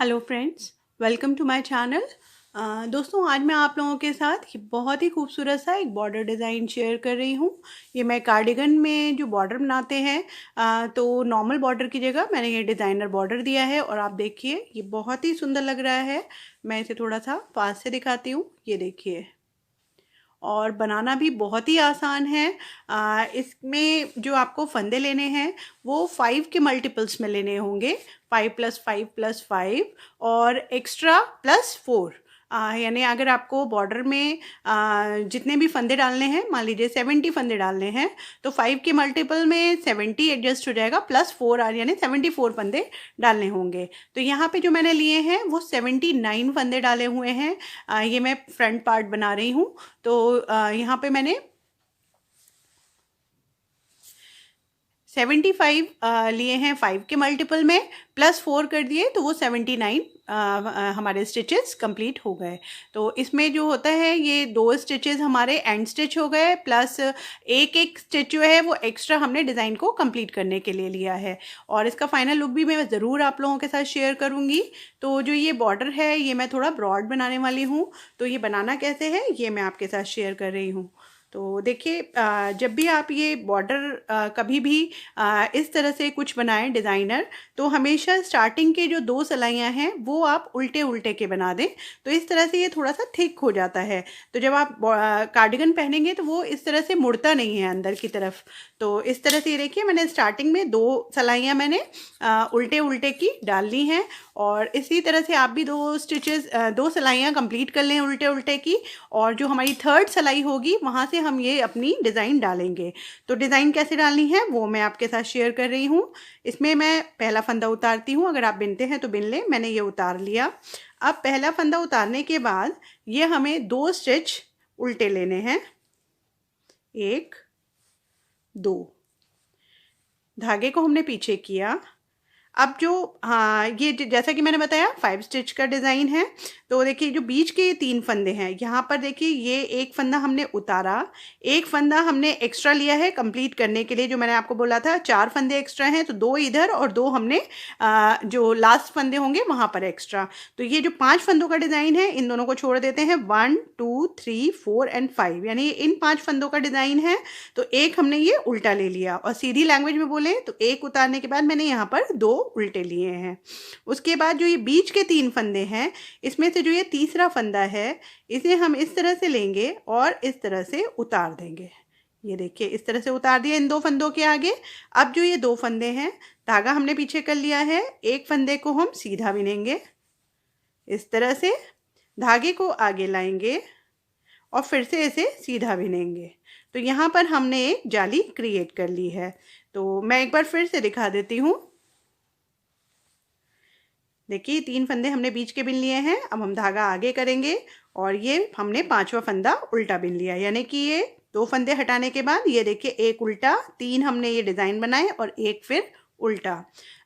Hello friends, welcome to my channel. दोस्तों, आज मैं आप लोगों के साथ ये बहुत ही खूबसूरत सा एक बॉर्डर डिज़ाइन शेयर कर रही हूँ। ये मैं कार्डिगन में जो बॉर्डर बनाते हैं, तो नॉर्मल बॉर्डर की जगह मैंने ये डिज़ाइनर बॉर्डर दिया है और आप देखिए ये बहुत ही सुंदर लग रहा है। मैं इसे थोड़ा सा पास से दिखाती हूँ, ये देखिए। और बनाना भी बहुत ही आसान है। इसमें जो आपको फंदे लेने हैं वो 5 के मल्टीपल्स में लेने होंगे, 5+5+5 और एक्स्ट्रा +4। यानी अगर आपको बॉर्डर में जितने भी फंदे डालने हैं, मान लीजिए 70 फंदे डालने हैं, तो 5 के मल्टीपल में 70 एडजस्ट हो जाएगा, +4 यानी 74 फंदे डालने होंगे। तो यहाँ पे जो मैंने लिए हैं वो 79 फंदे डाले हुए हैं। ये मैं फ्रंट पार्ट बना रही हूँ। तो यहाँ पे मैंने 75 लिए हैं 5 के मल्टीपल में, +4 कर दिए तो वो 79 हमारे स्टिचेस कंप्लीट हो गए। तो इसमें जो होता है ये 2 स्टिचेस हमारे एंड स्टिच हो गए, प्लस एक स्टिच जो है वो एक्स्ट्रा हमने डिज़ाइन को कंप्लीट करने के लिए लिया है। और इसका फाइनल लुक भी मैं ज़रूर आप लोगों के साथ शेयर करूँगी। तो जो ये बॉर्डर है ये मैं थोड़ा ब्रॉड बनाने वाली हूँ, तो ये बनाना कैसे है ये मैं आपके साथ शेयर कर रही हूँ। तो देखिए, जब भी आप ये बॉर्डर कभी भी इस तरह से कुछ बनाएं डिज़ाइनर, तो हमेशा स्टार्टिंग के जो 2 सिलाइयाँ हैं वो आप उल्टे उल्टे के बना दें। तो इस तरह से ये थोड़ा सा थिक हो जाता है। तो जब आप कार्डिगन पहनेंगे तो वो इस तरह से मुड़ता नहीं है अंदर की तरफ। तो इस तरह से ये देखिए, मैंने स्टार्टिंग में 2 सिलाइयाँ मैंने उल्टे उल्टे की डाल ली हैं। और इसी तरह से आप भी 2 सिलाइयाँ कंप्लीट कर लें उल्टे उल्टे की। और जो हमारी थर्ड सिलाई होगी वहाँ से हम ये अपनी डिज़ाइन डालेंगे। तो डिज़ाइन कैसे डालनी है वो मैं आपके साथ शेयर कर रही हूँ। इसमें मैं पहला फंदा उतारती हूँ, अगर आप बिनते हैं तो बिन लें, मैंने ये उतार लिया। अब पहला फंदा उतारने के बाद ये हमें 2 स्टिच उल्टे लेने हैं, 1 2। धागे को हमने पीछे किया। अब जो, हाँ, ये जैसा कि मैंने बताया 5 स्टिच का डिज़ाइन है। तो देखिए जो बीच के ये 3 फंदे हैं, यहाँ पर देखिए ये एक फंदा हमने उतारा, एक फंदा हमने एक्स्ट्रा लिया है कंप्लीट करने के लिए। जो मैंने आपको बोला था 4 फंदे एक्स्ट्रा हैं, तो 2 इधर और 2 हमने जो लास्ट फंदे होंगे वहाँ पर एक्स्ट्रा। तो ये जो 5 फंदों का डिज़ाइन है इन दोनों को छोड़ देते हैं, 1 2 3 4 एंड 5, यानी इन 5 फंदों का डिज़ाइन है। तो एक हमने ये उल्टा ले लिया, और सीधी लैंग्वेज में बोले तो एक उतारने के बाद मैंने यहाँ पर 2 उल्टे लिए हैं। उसके बाद जो ये बीच के 3 फंदे हैं, इसमें से जो ये तीसरा फंदा है इसे हम इस तरह से लेंगे और इस तरह से उतार देंगे। ये देखिए इस तरह से उतार दिया इन 2 फंदों के आगे। अब जो ये 2 फंदे हैं, धागा हमने पीछे कर लिया है, एक फंदे को हम सीधा बिनेंगे इस तरह से, धागे को आगे लाएंगे और फिर से इसे सीधा बिनेंगे। तो यहाँ पर हमने एक जाली क्रिएट कर ली है। तो मैं एक बार फिर से दिखा देती हूँ। देखिए 3 फंदे हमने बीच के बिन लिए हैं, अब हम धागा आगे करेंगे और ये हमने 5वां फंदा उल्टा बिन लिया, यानी कि ये 2 फंदे हटाने के बाद ये देखिए एक उल्टा, 3 हमने ये डिज़ाइन बनाए और एक फिर उल्टा।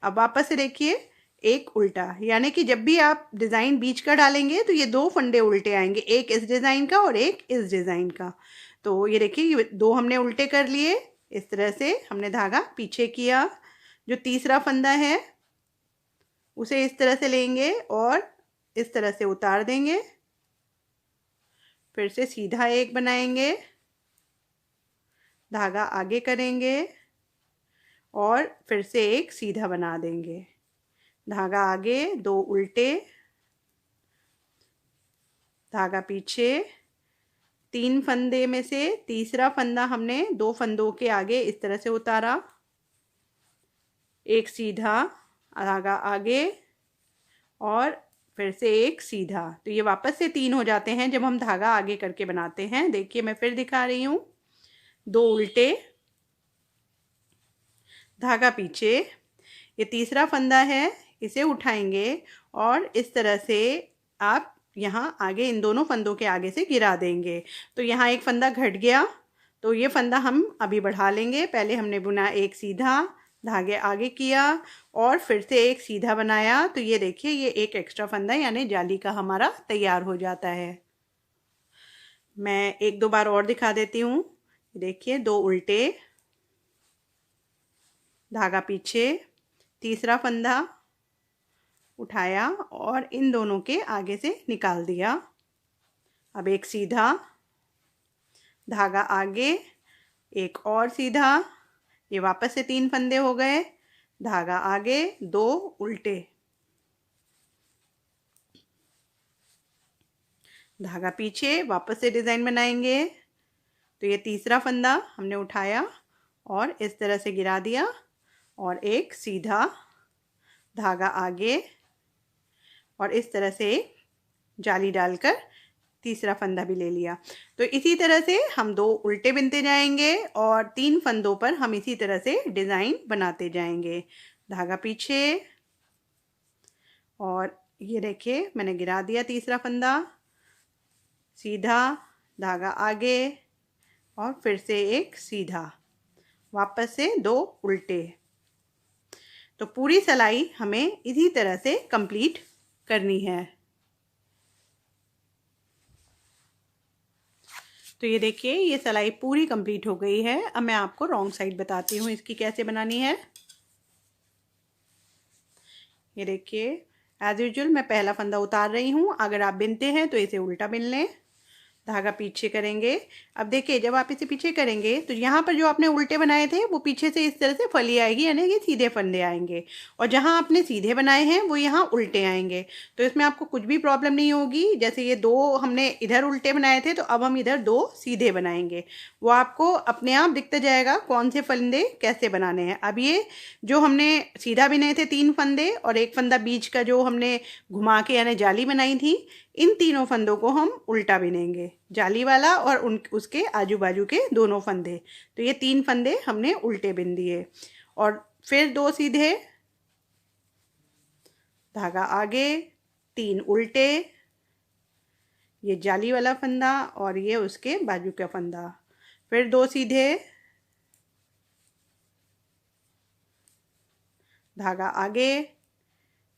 अब वापस से देखिए एक उल्टा, यानी कि जब भी आप डिज़ाइन बीच का डालेंगे तो ये 2 फंदे उल्टे आएंगे, एक इस डिज़ाइन का और एक इस डिज़ाइन का। तो ये देखिए ये 2 हमने उल्टे कर लिए, इस तरह से हमने धागा पीछे किया। जो तीसरा फंदा है उसे इस तरह से लेंगे और इस तरह से उतार देंगे, फिर से सीधा एक बनाएंगे, धागा आगे करेंगे और फिर से एक सीधा बना देंगे, धागा आगे, 2 उल्टे, धागा पीछे। 3 फंदे में से तीसरा फंदा हमने 2 फंदों के आगे इस तरह से उतारा, एक सीधा, धागा आगे और फिर से एक सीधा। तो ये वापस से 3 हो जाते हैं जब हम धागा आगे करके बनाते हैं। देखिए मैं फिर दिखा रही हूँ, 2 उल्टे, धागा पीछे, ये तीसरा फंदा है, इसे उठाएंगे और इस तरह से आप यहाँ आगे इन दोनों फंदों के आगे से गिरा देंगे। तो यहाँ एक फंदा घट गया, तो ये फंदा हम अभी बढ़ा लेंगे। पहले हमने बुना एक सीधा, धागे आगे किया और फिर से एक सीधा बनाया, तो ये देखिए ये एक एक्स्ट्रा फंदा यानी जाली का हमारा तैयार हो जाता है। मैं एक दो बार और दिखा देती हूँ। देखिए 2 उल्टे, धागा पीछे, तीसरा फंदा उठाया और इन दोनों के आगे से निकाल दिया। अब एक सीधा धागा आगे, एक और सीधा, ये वापस से 3 फंदे हो गए, धागा आगे, 2 उल्टे, धागा पीछे, वापस से डिज़ाइन बनाएंगे। तो ये तीसरा फंदा हमने उठाया और इस तरह से गिरा दिया और एक सीधा धागा आगे और इस तरह से जाली डालकर तीसरा फंदा भी ले लिया। तो इसी तरह से हम 2 उल्टे बिनते जाएंगे और 3 फंदों पर हम इसी तरह से डिज़ाइन बनाते जाएंगे। धागा पीछे और ये देखिए मैंने गिरा दिया तीसरा फंदा, सीधा धागा आगे और फिर से एक सीधा, वापस से 2 उल्टे। तो पूरी सिलाई हमें इसी तरह से कंप्लीट करनी है। तो ये देखिए ये सिलाई पूरी कंप्लीट हो गई है। अब मैं आपको रॉन्ग साइड बताती हूँ इसकी कैसे बनानी है। ये देखिए एज यूजुअल मैं पहला फंदा उतार रही हूँ। अगर आप बिनते हैं तो इसे उल्टा बिन लें, धागा पीछे करेंगे। अब देखिए जब आप इसे पीछे करेंगे तो यहाँ पर जो आपने उल्टे बनाए थे वो पीछे से इस तरह से फली आएगी, यानी कि सीधे फंदे आएंगे, और जहाँ आपने सीधे बनाए हैं वो यहाँ उल्टे आएंगे। तो इसमें आपको कुछ भी प्रॉब्लम नहीं होगी। जैसे ये 2 हमने इधर उल्टे बनाए थे तो अब हम इधर 2 सीधे बनाएंगे, वो आपको अपने आप दिखता जाएगा कौन से फंदे कैसे बनाने हैं। अब ये जो हमने सीधा बिने थे 3 फंदे और एक फंदा बीच का जो हमने घुमा के यानी जाली बनाई थी, इन तीनों फंदों को हम उल्टा बिनेंगे, जाली वाला और उसके आजू बाजू के दोनों फंदे। तो ये 3 फंदे हमने उल्टे बिन दिए और फिर 2 सीधे, धागा आगे, 3 उल्टे, ये जाली वाला फंदा और ये उसके बाजू का फंदा, फिर 2 सीधे, धागा आगे,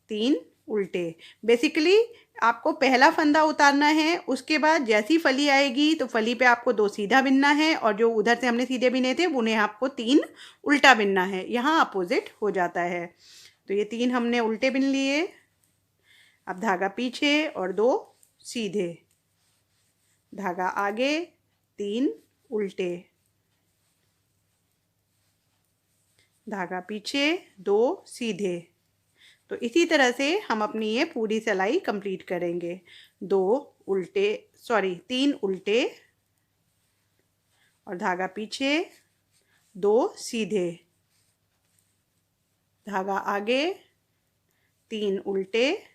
3 उल्टे। बेसिकली आपको पहला फंदा उतारना है, उसके बाद जैसी फली आएगी तो फली पे आपको 2 सीधा बिनना है और जो उधर से हमने सीधे बिने थे उन्हें आपको 3 उल्टा बिनना है। यहाँ अपोजिट हो जाता है। तो ये 3 हमने उल्टे बिन लिए। अब धागा पीछे और 2 सीधे, धागा आगे, 3 उल्टे, धागा पीछे, 2 सीधे। तो इसी तरह से हम अपनी ये पूरी सिलाई कंप्लीट करेंगे। 3 उल्टे और धागा पीछे, 2 सीधे, धागा आगे, 3 उल्टे,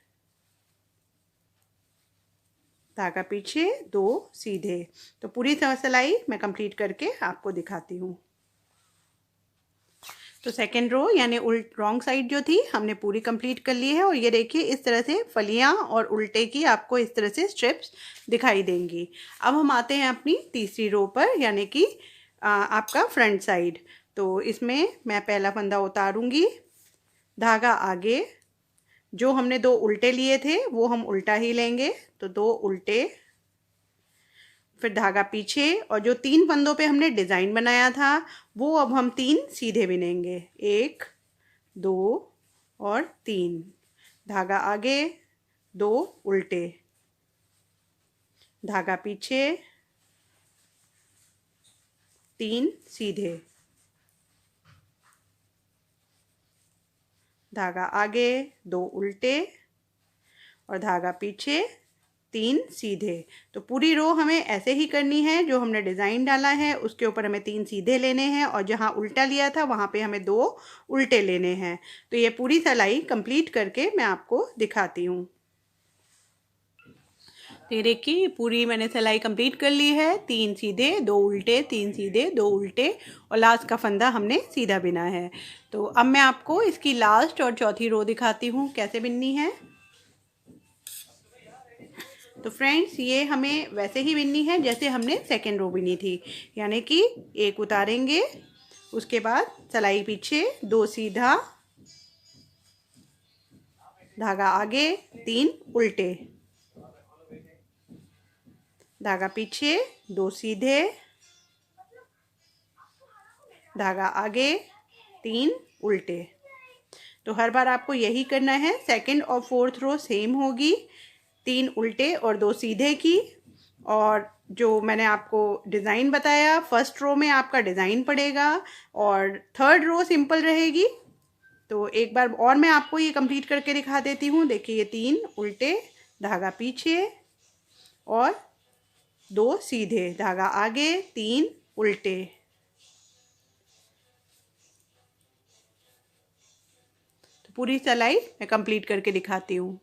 धागा पीछे, 2 सीधे। तो पूरी सिलाई मैं कंप्लीट करके आपको दिखाती हूँ। तो सेकेंड रो यानी रॉन्ग साइड जो थी हमने पूरी कंप्लीट कर ली है और ये देखिए इस तरह से फलियां और उल्टे की आपको इस तरह से स्ट्रिप्स दिखाई देंगी। अब हम आते हैं अपनी तीसरी रो पर, यानी कि आपका फ्रंट साइड। तो इसमें मैं पहला फंदा उतारूंगी, धागा आगे, जो हमने 2 उल्टे लिए थे वो हम उल्टा ही लेंगे, तो 2 उल्टे, फिर धागा पीछे और जो 3 फंदों पे हमने डिज़ाइन बनाया था वो अब हम 3 सीधे बिनेंगे, 1 2 और 3, धागा आगे, 2 उल्टे, धागा पीछे, 3 सीधे, धागा आगे, 2 उल्टे और धागा पीछे, 3 सीधे। तो पूरी रो हमें ऐसे ही करनी है। जो हमने डिज़ाइन डाला है उसके ऊपर हमें 3 सीधे लेने हैं और जहाँ उल्टा लिया था वहाँ पे हमें 2 उल्टे लेने हैं। तो ये पूरी सिलाई कंप्लीट करके मैं आपको दिखाती हूँ। तो ये देखिए पूरी मैंने सिलाई कंप्लीट कर ली है। 3 सीधे, 2 उल्टे, 3 सीधे, 2 उल्टे और लास्ट का फंदा हमने सीधा बिना है। तो अब मैं आपको इसकी लास्ट और चौथी रो दिखाती हूँ कैसे बिननी है। तो फ्रेंड्स ये हमें वैसे ही बिननी है जैसे हमने सेकेंड रो बिनी थी, यानी कि एक उतारेंगे, उसके बाद सिलाई पीछे, 2 सीधा, धागा आगे, 3 उल्टे, धागा पीछे, 2 सीधे, धागा आगे, 3 उल्टे। तो हर बार आपको यही करना है। सेकंड और फोर्थ रो सेम होगी, 3 उल्टे और 2 सीधे की। और जो मैंने आपको डिज़ाइन बताया, फर्स्ट रो में आपका डिज़ाइन पड़ेगा और थर्ड रो सिंपल रहेगी। तो एक बार और मैं आपको ये कंप्लीट करके दिखा देती हूँ। देखिए ये 3 उल्टे, धागा पीछे और 2 सीधे, धागा आगे, 3 उल्टे। तो पूरी सिलाई मैं कंप्लीट करके दिखाती हूँ।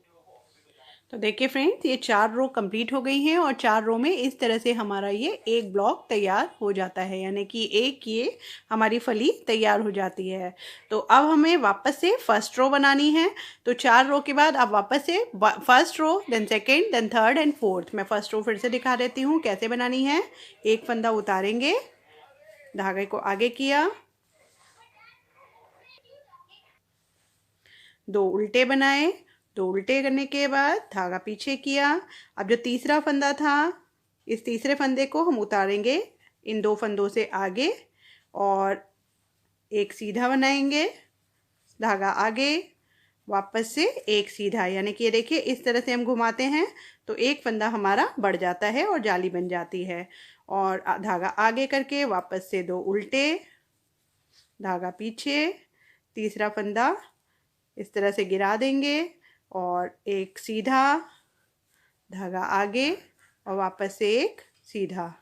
तो देखिए फ्रेंड्स, ये 4 रो कंप्लीट हो गई हैं और 4 रो में इस तरह से हमारा ये एक ब्लॉक तैयार हो जाता है, यानी कि एक ये हमारी फली तैयार हो जाती है। तो अब हमें वापस से फर्स्ट रो बनानी है। तो 4 रो के बाद अब वापस से first row, then second, then third and fourth. मैं फर्स्ट रो फिर से दिखा देती हूँ कैसे बनानी है। एक फंदा उतारेंगे, धागे को आगे किया, 2 उल्टे बनाए, 2 उल्टे करने के बाद धागा पीछे किया। अब जो तीसरा फंदा था, इस तीसरे फंदे को हम उतारेंगे इन 2 फंदों से आगे और एक सीधा बनाएंगे, धागा आगे, वापस से एक सीधा, यानी कि ये देखिए इस तरह से हम घुमाते हैं तो एक फंदा हमारा बढ़ जाता है और जाली बन जाती है। और धागा आगे करके वापस से 2 उल्टे, धागा पीछे, तीसरा फंदा इस तरह से गिरा देंगे और एक सीधा, धागा आगे और वापस से एक सीधा।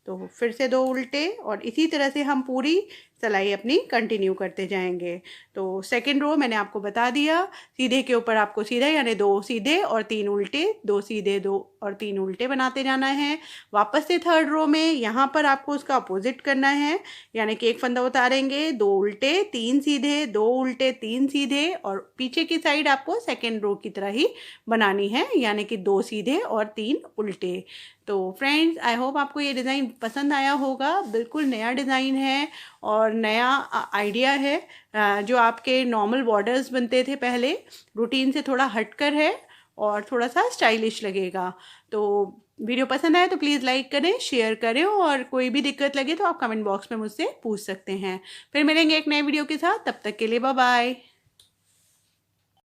तो फिर से 2 उल्टे और इसी तरह से हम पूरी सिलाई अपनी कंटिन्यू करते जाएंगे। तो सेकंड रो मैंने आपको बता दिया, सीधे के ऊपर आपको सीधा यानी 2 सीधे और 3 उल्टे, 2 सीधे 2 और 3 उल्टे बनाते जाना है। वापस से थर्ड रो में यहाँ पर आपको उसका अपोजिट करना है, यानी कि एक फंदा उतारेंगे, 2 उल्टे, 3 सीधे, 2 उल्टे, 3 सीधे और पीछे की साइड आपको सेकेंड रो की तरह ही बनानी है, यानी कि 2 सीधे और 3 उल्टे। तो फ्रेंड्स, आई होप आपको ये डिज़ाइन पसंद आया होगा। बिल्कुल नया डिज़ाइन है और नया आइडिया है। जो आपके नॉर्मल बॉर्डर्स बनते थे पहले, रूटीन से थोड़ा हटकर है और थोड़ा सा स्टाइलिश लगेगा। तो वीडियो पसंद आए तो प्लीज़ लाइक करें, शेयर करें और कोई भी दिक्कत लगे तो आप कमेंट बॉक्स में मुझसे पूछ सकते हैं। फिर मिलेंगे एक नए वीडियो के साथ, तब तक के लिए बाय बाय।